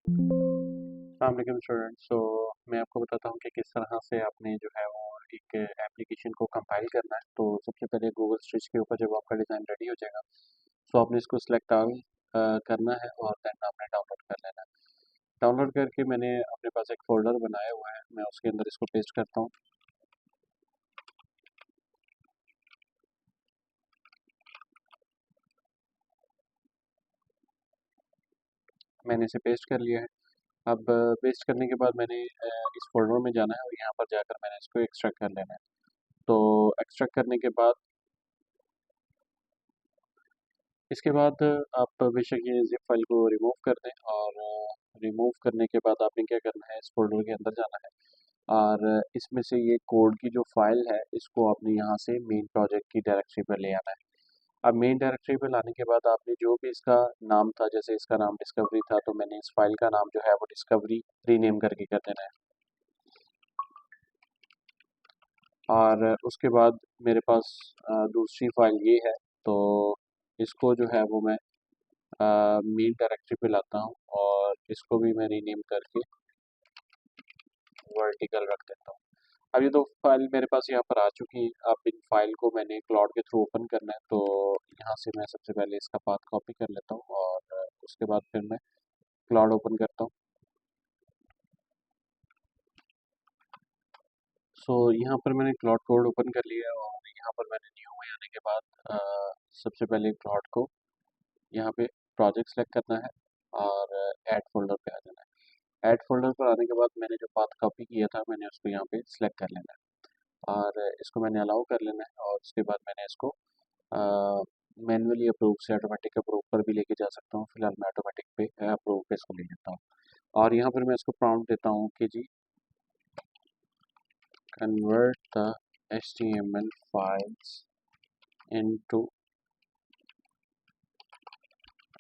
अस्सलाम स्टूडेंट। सो मैं आपको बताता हूँ कि किस तरह से आपने जो है वो एक एप्लीकेशन को कंपाइल करना है। तो सबसे पहले गूगल स्टिच के ऊपर जब आपका डिज़ाइन रेडी हो जाएगा तो आपने इसको सिलेक्ट ऑल करना है और देन आपने डाउनलोड कर लेना है। डाउनलोड करके मैंने अपने पास एक फ़ोल्डर बनाया हुआ है, मैं उसके अंदर इसको पेस्ट करता हूँ। मैंने इसे पेस्ट कर लिया है। अब पेस्ट करने के बाद मैंने इस फ़ोल्डर में जाना है और यहाँ पर जाकर मैंने इसको एक्सट्रैक्ट कर लेना है। तो एक्सट्रैक्ट करने के बाद इसके बाद आप बेशक ये ज़िप फ़ाइल को रिमूव कर दें और रिमूव करने के बाद आपने क्या करना है, इस फ़ोल्डर के अंदर जाना है और इसमें से ये कोड की जो फ़ाइल है इसको आपने यहाँ से मेन प्रोजेक्ट की डायरेक्टरी पर ले आना है। अब मेन डायरेक्टरी पे लाने के बाद आपने जो भी इसका नाम था, जैसे इसका नाम डिस्कवरी था तो मैंने इस फ़ाइल का नाम जो है वो डिस्कवरी रीनेम करके कर देना है। और उसके बाद मेरे पास दूसरी फ़ाइल ये है, तो इसको जो है वो मैं मेन डायरेक्टरी पे लाता हूँ और इसको भी मैं रीनेम करके वर्टिकल रख देता हूँ। अब ये दो फाइल मेरे पास यहाँ पर आ चुकी हैं। अब इन फाइल को मैंने क्लाउड के थ्रू ओपन करना है, तो यहाँ से मैं सबसे पहले इसका पाथ कॉपी कर लेता हूँ और उसके बाद फिर मैं क्लाउड ओपन करता हूँ। सो यहाँ पर मैंने क्लाउड कोड ओपन कर लिया है और यहाँ पर मैंने न्यू में आने के बाद सबसे पहले क्लाउड को यहाँ पे प्रोजेक्ट सेलेक्ट करना है और ऐड फोल्डर पे आ जाना है। ऐड फोल्डर पर आने के बाद मैंने जो पाथ कॉपी किया था मैंने उसको यहाँ पे सिलेक्ट कर लेना है और इसको मैंने अलाउ कर लेना है और उसके बाद मैंने इसको मैन्युअली अप्रूव से ऑटोमेटिक अप्रूव पर भी लेके जा सकता हूँ। फिलहाल मैं ऑटोमेटिक पे अप्रूव पे इसको ले लेता हूँ और यहाँ पर मैं इसको प्रॉम्प्ट देता हूँ कि जी convert the HTML files into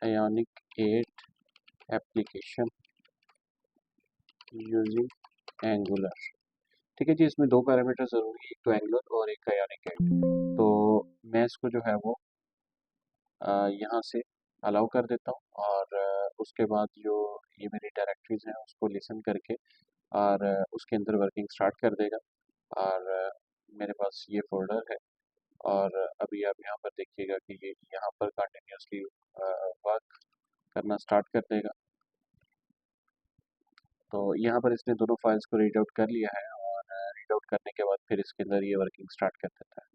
Ionic 8 application using Angular। ठीक है जी, इसमें दो पैरामीटर ज़रूरी है, एक तो एंगुलर और एक आयोनिक 8। तो मैं इसको जो है वो यहाँ से अलाउ कर देता हूँ और उसके बाद जो ये मेरी डायरेक्टरीज हैं उसको लिसन करके और उसके अंदर वर्किंग स्टार्ट कर देगा और मेरे पास ये फ़ोल्डर है और अभी आप यहाँ पर देखिएगा कि ये यहाँ पर कंटिन्यूसली वर्क करना स्टार्ट कर देगा। तो यहाँ पर इसने दोनों फाइल्स को रीड आउट कर लिया है और रीड आउट करने के बाद फिर इसके अंदर ये वर्किंग स्टार्ट कर देता है।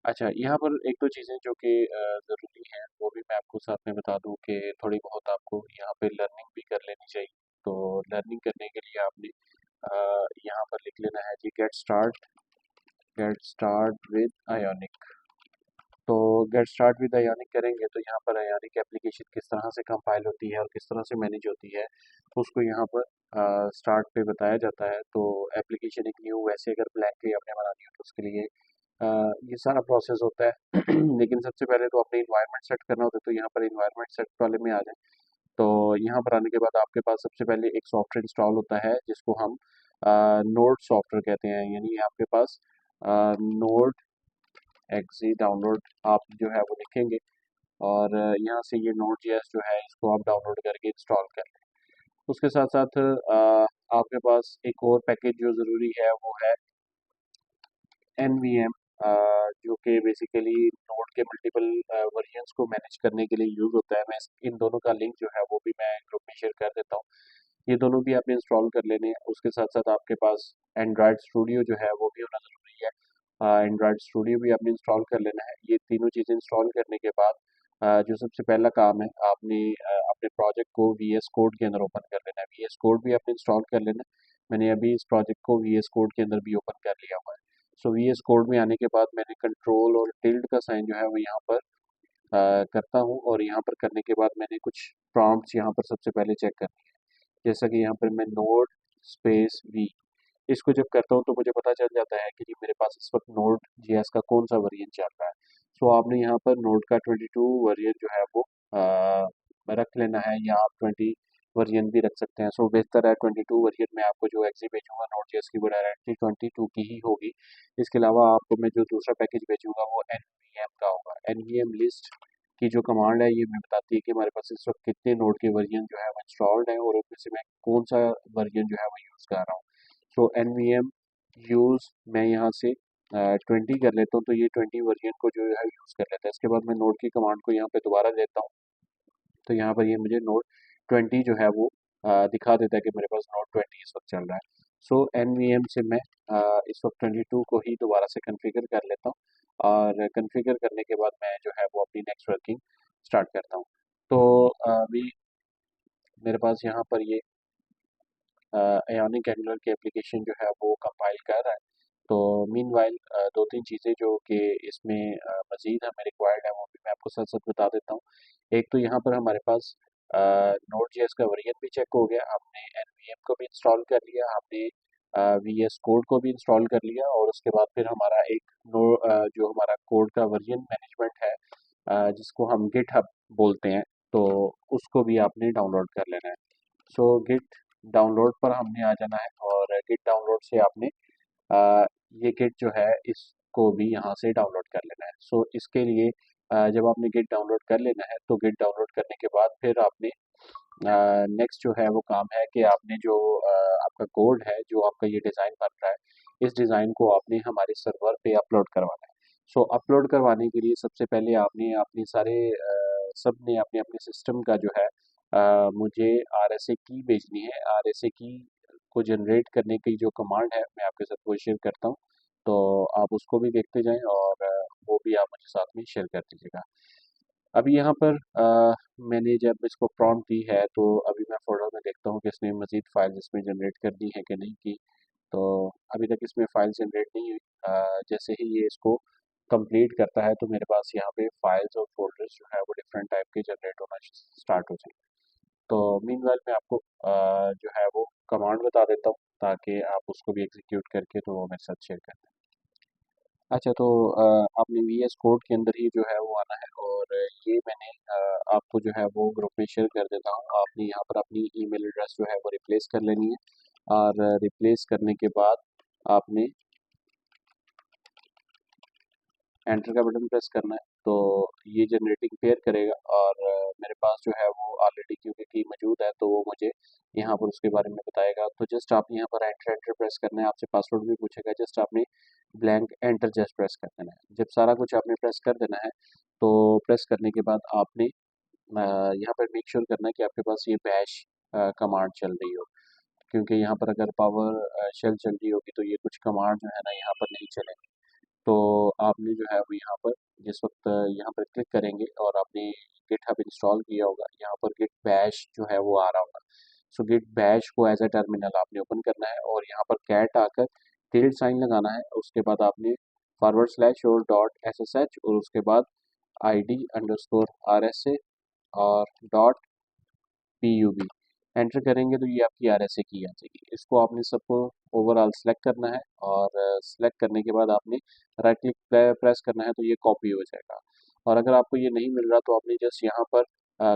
अच्छा, यहाँ पर एक दो चीज़ें जो कि ज़रूरी हैं वो भी मैं आपको साथ में बता दूँ कि थोड़ी बहुत आपको यहाँ पे लर्निंग भी कर लेनी चाहिए। तो लर्निंग करने के लिए आपने यहाँ पर लिख लेना है जी गेट स्टार्ट विद आयोनिक। तो गेट स्टार्ट विद अयानिक करेंगे तो यहाँ पर अयानिक एप्लीकेशन किस तरह से कंपाइल होती है और किस तरह से मैनेज होती है उसको यहाँ पर स्टार्ट पे बताया जाता है। तो एप्लीकेशन एक न्यू वैसे अगर ब्लैंक भी आपने बनानी हो तो उसके लिए ये सारा प्रोसेस होता है लेकिन सबसे पहले तो अपने इन्वायरमेंट सेट करना होता है, तो यहाँ पर इन्वायरमेंट सेट वाले में आ जाए। तो यहाँ पर आने के बाद आपके पास सबसे पहले एक सॉफ्टवेयर इंस्टॉल होता है जिसको हम नोड सॉफ्टवेयर कहते हैं, यानी आपके पास नोड एक्सी डाउनलोड आप जो है वो लिखेंगे और यहाँ से ये नोड जेएस जो है इसको आप डाउनलोड करके इंस्टॉल कर लें। उसके साथ साथ आपके पास एक और पैकेज जो ज़रूरी है वो है NVM, जो कि बेसिकली नोड के मल्टीपल वर्जन्स को मैनेज करने के लिए यूज़ होता है। मैं इन दोनों का लिंक जो है वो भी मैं ग्रुप में शेयर कर देता हूँ। ये दोनों भी आपने इंस्टॉल कर लेने हैं। उसके साथ साथ आपके पास एंड्रॉयड स्टूडियो जो है वो भी होना ज़रूरी है। एंड्रॉयड स्टूडियो भी आपने इंस्टॉल कर लेना है। ये तीनों चीज़ें इंस्टॉल करने के बाद जो सबसे पहला काम है आपने अपने प्रोजेक्ट को VS कोड के अंदर ओपन कर लेना है। VS कोड भी आपने इंस्टॉल कर लेना है। मैंने अभी इस प्रोजेक्ट को VS कोड के अंदर भी ओपन कर लिया हुआ है। सो VS कोड में आने के बाद मैंने कंट्रोल और टिल्ड का साइन जो है वो यहाँ पर करता हूँ और यहाँ पर करने के बाद मैंने कुछ प्रॉम्प्ट्स यहाँ पर सबसे पहले चेक करनी है। जैसा कि यहाँ पर मैं नोड स्पेस वी इसको जब करता हूँ तो मुझे पता चल जाता है कि जी मेरे पास इस वक्त नोड जेएस का कौन सा वर्जन चल रहा है। सो आपने यहाँ पर नोड का 22 वर्जन जो है वो रख लेना है, या आप वर्जन भी रख सकते हैं। सो बेहतर है 22 वर्जन में आपको जो एग्जी भेजूंगा नोट जेएस की, वो डायरेक्टली 22 की ही होगी। इसके अलावा आपको मैं जो दूसरा पैकेज भेजूंगा वो एनवीएम का होगा। एनवीएम लिस्ट की जो कमांड है ये हमें बताती है कि हमारे पास इस वक्त कितने नोड के वर्जन जो है वो इंस्टॉल्ड है और उनमें से मैं कौन सा वर्जन जो है वो यूज़ कर रहा हूँ। सो एनवीएम यूज़ मैं यहाँ से 20 कर लेता हूँ, तो ये 20 वर्जन को जो है यूज़ कर लेता है। इसके बाद मैं नोड की कमांड को यहाँ पे दोबारा देता हूँ, तो यहाँ पर ये मुझे नोड 20 जो है वो दिखा देता है कि मेरे पास नोड 20 इस वक्त चल रहा है। सो एनवीएम से मैं इस वक्त 22 को ही दोबारा से कन्फिगर कर लेता हूँ और कन्फिगर करने के बाद मैं जो है वो अपनी नेक्स्ट वर्किंग स्टार्ट करता हूँ। तो अभी मेरे पास यहाँ पर ये एयोनिक एंगुलर की एप्लीकेशन जो है वो कंपाइल कर रहा है। तो मीनवाइल दो तीन चीज़ें जो कि इसमें मज़ीद हमें रिक्वायर्ड है वो भी मैं आपको साथ साथ बता देता हूँ। एक तो यहाँ पर हमारे पास नोड जेएस का वर्जन भी चेक हो गया, हमने एनवीएम को भी इंस्टॉल कर लिया, हमने वीएस कोड को भी इंस्टॉल कर लिया और उसके बाद फिर हमारा एक जो हमारा कोड का वर्जन मैनेजमेंट है जिसको हम गिटहब बोलते हैं, तो उसको भी आपने डाउनलोड कर लेना है। सो गिट डाउनलोड पर हमने आ जाना है और गिट डाउनलोड से आपने अ, ये गिट जो है इसको भी यहाँ से डाउनलोड कर लेना है। सो इसके लिए जब आपने गिट डाउनलोड कर लेना है तो गिट डाउनलोड करने के बाद फिर आपने नेक्स्ट जो है वो काम है कि आपने जो आपका कोड है, जो आपका ये डिज़ाइन बन रहा है, इस डिज़ाइन को आपने हमारे सर्वर पे अपलोड करवाना है। सो अपलोड करवाने के लिए सबसे पहले आपने अपने सारे सब ने अपने अपने सिस्टम का जो है मुझे आरएसए की भेजनी है। आरएसए की को जनरेट करने की जो कमांड है मैं आपके साथ वो शेयर करता हूँ, तो आप उसको भी देखते जाएं और वो भी आप मुझे साथ में शेयर कर दीजिएगा। अभी यहाँ पर मैंने जब इसको प्रॉम्प्ट दी है तो अभी मैं फोल्डर में देखता हूँ कि इसने मज़ीद फाइल्स इसमें जनरेट कर दी है कि नहीं की। तो अभी तक इसमें फाइल जनरेट नहीं हुई। जैसे ही ये इसको कंप्लीट करता है तो मेरे पास यहाँ पे फाइल्स और फोल्डर्स जो है वो डिफरेंट टाइप के जनरेट होना स्टार्ट हो जाएंगे। तो मीनवाइल मैं आपको जो है वो कमांड बता देता हूँ ताकि आप उसको भी एग्जीक्यूट करके तो वो मेरे साथ शेयर कर दें। अच्छा, तो आपने वीएस कोड के अंदर ही जो है वो आना है और ये मैंने आपको जो है वो ग्रुप में शेयर कर देता हूँ। आपने यहाँ पर अपनी ईमेल एड्रेस जो है वो रिप्लेस कर लेनी है और रिप्लेस करने के बाद आपने एंटर का बटन प्रेस करना है, तो ये जनरेटिंग पेयर करेगा और मेरे पास जो है वो ऑलरेडी क्योंकि की मौजूद है तो वो मुझे यहाँ पर उसके बारे में बताएगा। तो जस्ट आपने यहाँ पर एंटर एंटर प्रेस करना है, आपसे पासवर्ड भी पूछेगा, जस्ट आपने ब्लैंक एंटर जस्ट प्रेस कर देना है। जब सारा कुछ आपने प्रेस कर देना है तो प्रेस करने के बाद आपने यहाँ पर मेक श्योर करना है कि आपके पास ये बैश कमांड चल रही हो, क्योंकि यहाँ पर अगर पावर शेल चल रही होगी तो ये कुछ कमांड जो है ना यहाँ पर नहीं चलेंगे। तो आपने जो है वो यहाँ पर जिस वक्त यहाँ पर क्लिक करेंगे और आपने गिटहब इंस्टॉल किया होगा, यहाँ पर गिट बैश जो है वो आ रहा होगा। सो गिट बैश को एज अ टर्मिनल आपने ओपन करना है और यहाँ पर कैट आकर टिल्ड साइन लगाना है। उसके बाद आपने फॉरवर्ड स्लैश और डॉट एस एस एच और उसके बाद ID अंडरस्कोर RSA और डॉट PUB एंटर करेंगे तो ये आपकी RSA की आ जाएगी। इसको आपने सबको ओवरऑल सेलेक्ट करना है और सेलेक्ट करने के बाद आपने राइट क्लिक प्रेस करना है तो ये कॉपी हो जाएगा। और अगर आपको ये नहीं मिल रहा तो आपने जस्ट यहाँ पर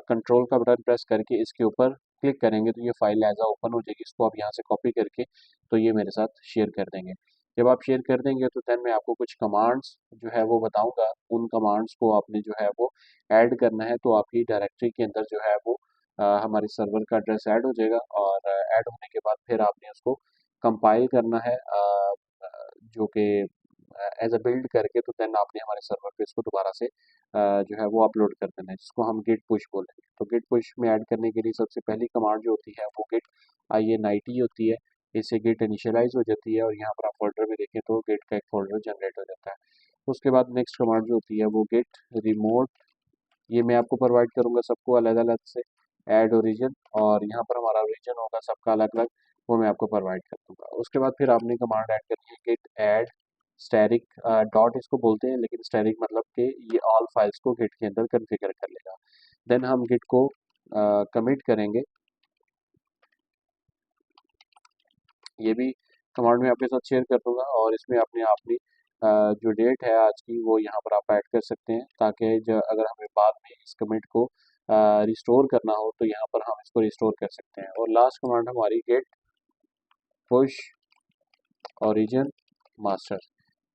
कंट्रोल का बटन प्रेस करके इसके ऊपर क्लिक करेंगे तो ये फाइल एज आ ओपन हो जाएगी। इसको आप यहाँ से कॉपी करके तो ये मेरे साथ शेयर कर देंगे। जब आप शेयर कर देंगे तो देन मैं आपको कुछ कमांड्स जो है वो बताऊंगा, उन कमांड्स को आपने जो है वो ऐड करना है। तो आपकी डायरेक्टरी के अंदर जो है वो हमारे सर्वर का एड्रेस ऐड हो जाएगा और ऐड होने के बाद फिर आपने उसको कंपाइल करना है जो कि एज अ बिल्ड करके तो देन आपने हमारे सर्वर पे इसको दोबारा से जो है वो अपलोड कर देना है, जिसको हम गिट पुश बोलेंगे। तो गिट पुश में ऐड करने के लिए सबसे पहली कमांड जो होती है वो गिट INIT होती है। इससे गिट इनिशियलाइज हो जाती है और यहाँ पर आप फोल्डर में देखें तो गिट का एक फोल्डर जनरेट हो जाता है। उसके बाद नेक्स्ट कमांड जो होती है वो गिट रिमोट, ये मैं आपको प्रोवाइड करूँगा सबको अलग अलग से। ऐड ओरिजिन और यहाँ पर हमारा ओरिजिन होगा सबका अलग अलग, वो मैं आपको प्रोवाइड कर दूँगा। उसके बाद फिर आपने कमांड ऐड करनी है गिट ऐड स्टैटिक डॉट इसको बोलते हैं, लेकिन स्टैटिक मतलब कि ये ऑल फाइल्स को गिट के अंदर कॉन्फ़िगर कर लेगा। देन हम गिट को कमिट करेंगे। ये भी कमांड में आपके साथ शेयर कर दूंगा और इसमें अपने अपनी जो डेट है आज की वो यहाँ पर आप ऐड कर सकते हैं ताकि अगर हमें बाद में इस कमिट को रिस्टोर करना हो तो यहाँ पर हम इसको रिस्टोर कर सकते हैं। और लास्ट कमांड हमारी गेट पुश ओरिजिन मास्टर,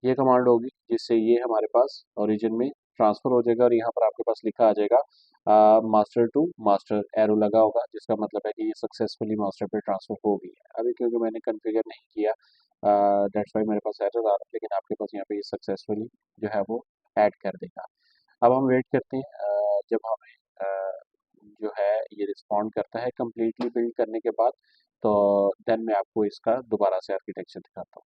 ये कमांड होगी जिससे ये हमारे पास ओरिजिन में ट्रांसफ़र हो जाएगा और यहाँ पर आपके पास लिखा आ जाएगा मास्टर टू मास्टर, एरो लगा होगा जिसका मतलब है कि ये सक्सेसफुली मास्टर पे ट्रांसफ़र हो गई है। अभी क्योंकि मैंने कॉन्फ़िगर नहीं किया दैट्स वाई मेरे पास एरर आ रहा है, लेकिन आपके पास यहाँ पे ये सक्सेसफुली जो है वो ऐड कर देगा। अब हम वेट करते हैं जब हमें जो है ये रिस्पॉन्ड करता है कम्प्लीटली बिल्ड करने के बाद, तो देन मैं आपको इसका दोबारा से आर्किटेक्चर दिखाता हूँ।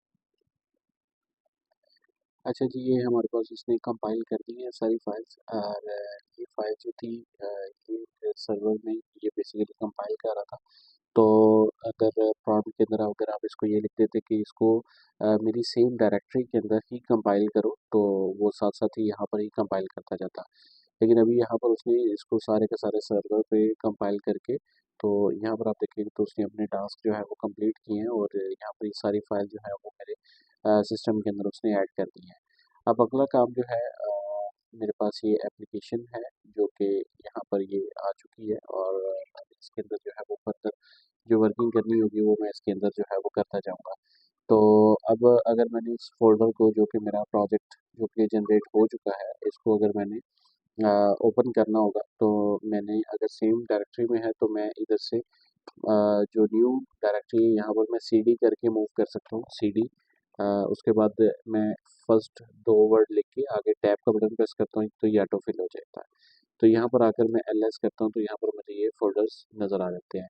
अच्छा जी, ये हमारे पास इसने कंपाइल कर दी है सारी फाइल्स, और ये फाइल जो थी ये सर्वर में ये बेसिकली कंपाइल कर रहा था। तो अगर प्रॉम्प्ट के अंदर अगर आप इसको ये लिख देते कि इसको मेरी सेम डायरेक्टरी के अंदर ही कंपाइल करो, तो वो साथ साथ ही यहाँ पर ही कंपाइल करता जाता। लेकिन अभी यहाँ पर उसने इसको सारे के सारे सर्वर पे कंपाइल करके, तो यहाँ पर आप देखेंगे तो उसने अपने टास्क जो है वो कंप्लीट किए हैं और यहाँ पर ये सारी फाइल जो है वो मेरे सिस्टम के अंदर उसने ऐड कर दी है। अब अगला काम जो है मेरे पास ये एप्लीकेशन है जो कि यहाँ पर ये आ चुकी है, और इसके अंदर जो है वो फर्दर जो वर्किंग करनी होगी वो मैं इसके अंदर जो है वो करता जाऊँगा। तो अब अगर मैंने इस फ़ोल्डर को जो कि मेरा प्रोजेक्ट जो कि जनरेट हो चुका है, इसको अगर मैंने ओपन करना होगा, तो मैंने अगर सेम डायरेक्टरी में है तो मैं इधर से जो न्यू डायरेक्टरी है यहाँ पर मैं सीडी करके मूव कर सकता हूँ, सीडी। उसके बाद मैं फर्स्ट 2 वर्ड लिख के आगे टैब का बटन प्रेस करता हूँ तो ये ऑटो फिल हो जाता है। तो यहाँ पर आकर मैं एलएस करता हूँ तो यहाँ पर मुझे ये फ़ोल्डर्स नज़र आ जाते हैं।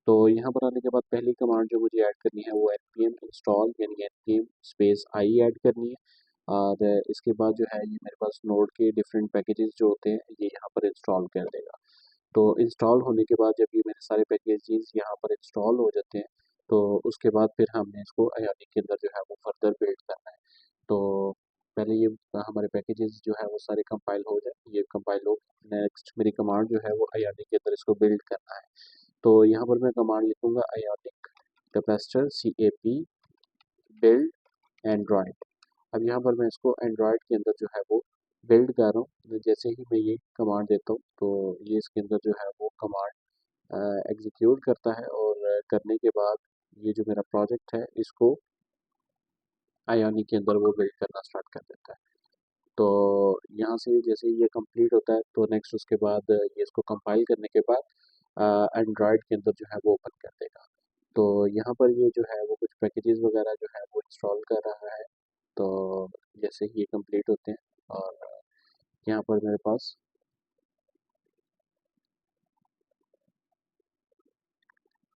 तो यहाँ पर आने के बाद पहली कमांड जो मुझे ऐड करनी है वो npm इंस्टॉल यानी npm स्पेस आई ऐड करनी है। और इसके बाद जो है ये मेरे पास नोड के डिफरेंट पैकेजेस जो होते हैं ये यहाँ पर इंस्टॉल कर देगा। तो इंस्टॉल होने के बाद जब ये मेरे सारे पैकेजेस यहाँ पर इंस्टॉल हो जाते हैं, तो उसके बाद फिर हमने इसको अयानिक के अंदर जो है वो फर्दर बिल्ड करना है। तो पहले ये हमारे पैकेजेस जो है वो सारे कंपाइल हो जाए, ये कंपाइल हो, नेक्स्ट मेरी कमांड जो है वो अयानिक के अंदर इसको बिल्ड करना है। तो यहाँ पर मैं कमांड लिखूंगा अयानिक कैपेसिटर CAP बिल्ड एंड्रॉयड। अब यहाँ पर मैं इसको एंड्रॉयड के अंदर जो है वो बिल्ड कर रहा हूँ। तो जैसे ही मैं ये कमांड देता हूँ तो ये इसके अंदर जो है वो कमांड एग्जीक्यूट करता है, और करने के बाद ये जो मेरा प्रोजेक्ट है इसको आयोनिक के अंदर वो बिल्ड करना स्टार्ट कर देता है। तो यहाँ से जैसे ही ये कंप्लीट होता है तो नेक्स्ट उसके बाद ये इसको कंपाइल करने के बाद एंड्रॉयड के अंदर जो है वो ओपन कर देगा। तो यहाँ पर ये जो है वो कुछ पैकेजेस वगैरह जो है वो इंस्टॉल कर रहा है। तो जैसे ही ये कंप्लीट होते हैं, और यहाँ पर मेरे पास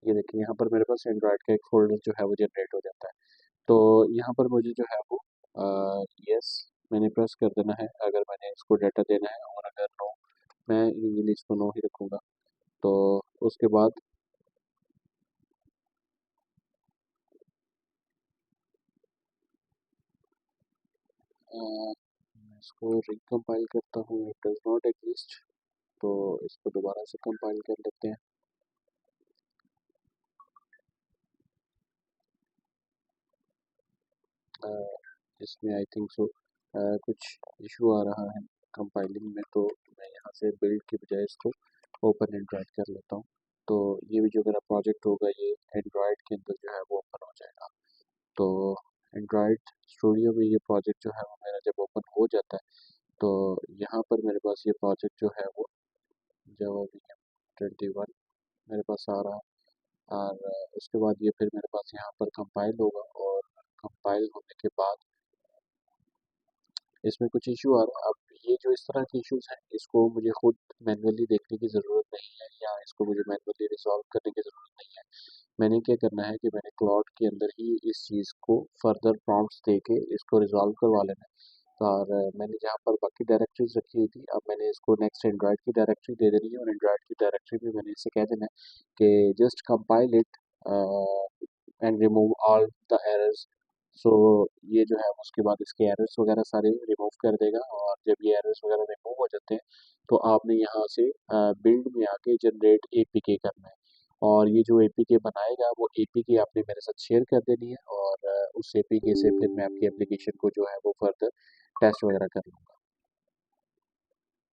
ये देखिए यहाँ पर मेरे पास एंड्रॉयड का एक फ़ोल्डर जो है वो जनरेट हो जाता है। तो यहाँ पर मुझे जो है वो यस मैंने प्रेस कर देना है अगर मैंने इसको डाटा देना है, और अगर नो, मैं यूजुअली इसको नो ही रखूँगा। तो उसके बाद मैं इसको रिकम्पाइल करता हूँ, इट डज़ नॉट एग्जिस्ट। तो इसको दोबारा से कंपाइल कर लेते हैं। अ, इसमें आई थिंक सो कुछ इशू आ रहा है कंपाइलिंग में, तो मैं यहाँ से बिल्ड की बजाय इसको ओपन एंड्रॉयड कर लेता हूँ। तो ये भी जो मेरा प्रोजेक्ट होगा ये एंड्रॉयड के अंदर जो है वो ओपन हो जाएगा। तो एंड्रॉयड स्टूडियो में ये प्रोजेक्ट जो है वो मेरा जब ओपन हो जाता है, तो यहाँ पर मेरे पास ये प्रोजेक्ट जो है वो जावा VM 21 मेरे पास आ रहा है। और उसके बाद ये फिर मेरे पास यहाँ पर कंपाइल होगा, और कंपाइल होने के बाद इसमें कुछ इशू आ रहा है। अब ये जो इस तरह के इश्यूज हैं इसको मुझे खुद मैन्युअली देखने की ज़रूरत नहीं है, या इसको मुझे मैन्युअली रिजॉल्व करने की ज़रूरत नहीं है। मैंने क्या करना है कि मैंने क्लाउड के अंदर ही इस चीज़ को फर्दर प्रॉम्प्ट्स दे के इसको रिजॉल्व करवा लेना है। तो और मैंने जहाँ पर बाकी डायरेक्टरीज रखी हुई थी, अब मैंने इसको नेक्स्ट एंड्रॉयड की डायरेक्टरी दे देनी है, और एंड्रॉयड की डायरेक्टरी में मैंने इसे कह देना है कि just compile it and remove all the errors. So ये जो है उसके बाद इसके एरर्स वगैरह सारे रिमूव कर देगा, और जब ये एरर्स वगैरह रिमूव हो जाते हैं तो आपने यहाँ से बिल्ड में आके जनरेट APK करना है, और ये जो APK बनाएगा वो APK आपने मेरे साथ शेयर कर देनी है, और उस APK से फिर मैं आपकी एप्लीकेशन को जो है वो फर्दर टेस्ट वगैरह कर लूँगा।